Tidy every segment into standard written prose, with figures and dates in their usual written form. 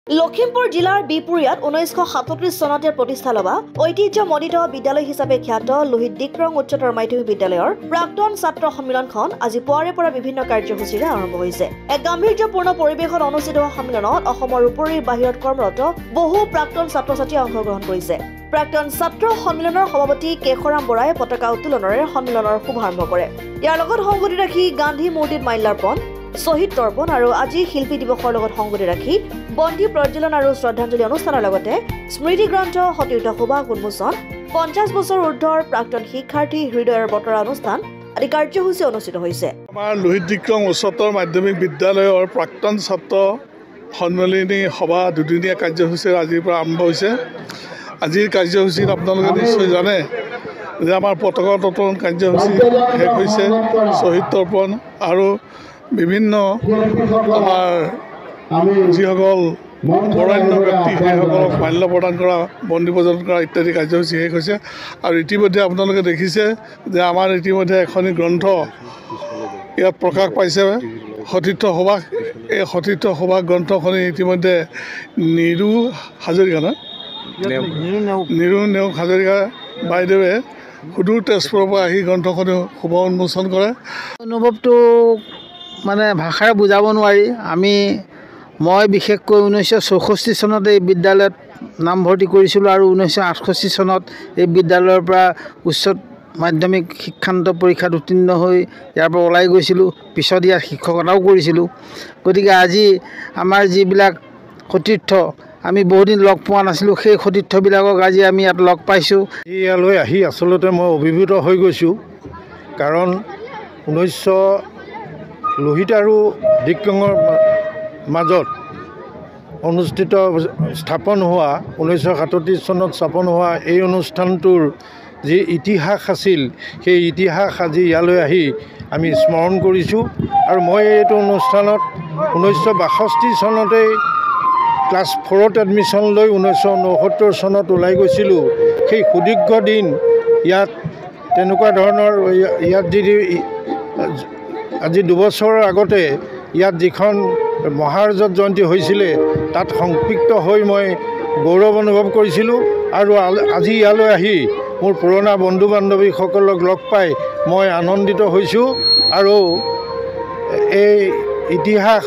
লখিমপুৰ জিলাৰ বিপুৰীয়াত 1937 চনতে প্ৰতিষ্ঠা লবা ঐতিহ্যমণ্ডিত বিদ্যালয় হিচাপে খ্যাত লোহিত দিক্ৰং উচ্চতৰ মাধ্যমিক বিদ্যালয়ৰ প্ৰাক্তন ছাত্ৰ সন্মিলনখন আজি পুৱাৰে পৰা বিভিন্ন কাৰ্যসূচীৰে আৰম্ভ হৈছে। এক গাম্ভীৰ্যপূৰ্ণ পৰিৱেশত অনুষ্ঠিত হোৱা সন্মিলনত অসমৰ উপৰি বাহিৰত কৰ্মৰত বহু প্ৰাক্তন ছাত্ৰ-ছাত্ৰীয়ে অংশগ্ৰহণ কৰিছে। প্ৰাক্তন ছাত্ৰ সন্মিলনৰ সভাপতি কেশৰাম বৰাই পতাকা উত্তোলনেৰে সন্মিলনৰ শুভাৰম্ভ কৰে। ইয়াৰ লগত সংগতি ৰাখি গান্ধী মূৰ্তিত মাল্যাৰ্পণ, শহীদ তৰ্পণ আৰু আজি শিল্পী দিৱসৰ লগত সংগতি ৰাখি বন্তি প্ৰজ্বলন আৰু শ্ৰদ্ধাঞ্জলি অনুষ্ঠানৰ লগতে স্মৃতি গ্ৰন্থ সতীৰ্থ সভা উন্মোচন, 50 বছৰ ঊৰ্ধৰ প্ৰাক্তন শিক্ষাৰ্থী হৃদয়ৰ বতৰা অনুষ্ঠান আদি কাৰ্যসূচী অনুষ্ঠিত হৈছে। আমাৰ লোহিত দিক্ৰং উচ্চতৰ মাধ্যমিক বিদ্যালয়ৰ প্ৰাক্তন ছাত্ৰ সন্মিলনী সভা দুদিনীয়া কাৰ্যসূচীৰ আজিৰ পৰা আৰম্ভ হৈছে। আজিৰ কাৰ্যসূচীত আপোনালোকে নিশ্চয় জানে যে আমাৰ পতাকা উত্তোলন কাৰ্যসূচী শেষ হৈছে, শ্বহীদ তৰ্পণ আৰু বিভিন্ন আমাৰ যিসকল বৰেণ্য ব্যক্তি সেইসকলক মাল্য প্ৰদান কৰা, বন্তি প্ৰজ্বলন কৰা ইত্যাদি কাৰ্যসূচী শেষ হৈছে। আৰু ইতিমধ্যে আপোনালোকে দেখিছে যে আমাৰ ইতিমধ্যে এখনি গ্ৰন্থ ইয়াত প্ৰকাশ পাইছে, সতীৰ্থ সভা। এই সতীৰ্থ সভা গ্ৰন্থখনি ইতিমধ্যে নিৰু নেওগ হাজৰিকা বাইদেৱে সুদূৰ তেজপুৰৰ পৰা আহি গ্ৰন্থখনি শুভ উন্মোচন কৰে। অনুভৱটো মানে ভাষাৰে বুজাব নোৱাৰি। মই বিশেষকৈ 1964 চনত এই বিদ্যালয়ত নামভৰ্তি কৰিছিলোঁ আৰু 1968 চনত এই বিদ্যালয়ৰ পৰা উচ্চ মাধ্যমিক শিক্ষান্ত পৰীক্ষাত উত্তীৰ্ণ হৈ ইয়াৰ পৰা ওলাই গৈছিলোঁ। পিছত ইয়াত শিক্ষকতাও কৰিছিলোঁ। গতিকে আজি আমাৰ যিবিলাক সতীৰ্থ আমি বহুদিন লগ পোৱা নাছিলোঁ, সেই সতীৰ্থবিলাকক আজি আমি ইয়াত লগ পাইছোঁ। ইয়ালৈ আহি আচলতে মই অভিভূত হৈ গৈছোঁ, কাৰণ লোহিত আৰু দিক্ৰঙৰ মাজত অনুষ্ঠিত স্থাপন হোৱা 1937 চনত স্থাপন হোৱা এই অনুষ্ঠানটোৰ যি ইতিহাস আছিল, সেই ইতিহাস আজি ইয়ালৈ আহি আমি স্মৰণ কৰিছোঁ। আৰু মই এইটো অনুষ্ঠানত 1962 চনতেই ক্লাছ 4ত এডমিশ্যন লৈ 1969 চনত ওলাই গৈছিলোঁ। সেই সুদীৰ্ঘ দিন ইয়াত তেনেকুৱা ধৰণৰ ইয়াত যি আজি 2 বছৰৰ আগতে ইয়াত যিখন মহাৰাজত জয়ন্তী হৈছিলে তাত সংপৃক্ত হৈ মই গৌৰৱ অনুভৱ কৰিছিলোঁ। আৰু আজি ইয়ালৈ আহি মোৰ পুৰণা বন্ধু বান্ধৱীসকলক লগ পাই মই আনন্দিত হৈছোঁ। আৰু এই ইতিহাস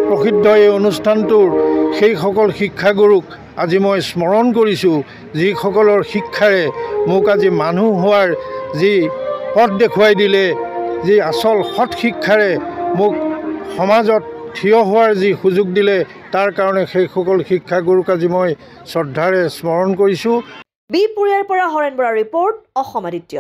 প্ৰসিদ্ধ এই অনুষ্ঠানটোৰ সেইসকল শিক্ষাগুৰুক আজি মই স্মৰণ কৰিছোঁ, যিসকলৰ শিক্ষাৰে মোক আজি মানুহ হোৱাৰ যি পথ দেখুৱাই দিলে, যি আচল সৎ শিক্ষাৰে মোক সমাজত থিয় হোৱাৰ যি সুযোগ দিলে, তাৰ কাৰণে সেইসকল শিক্ষাগুৰুক আজি মই শ্ৰদ্ধাৰে স্মৰণ কৰিছোঁ। বিপুৰীয়াৰ পৰা হৰেণ বৰাৰ ৰিপৰ্ট, অসম আদিত্য।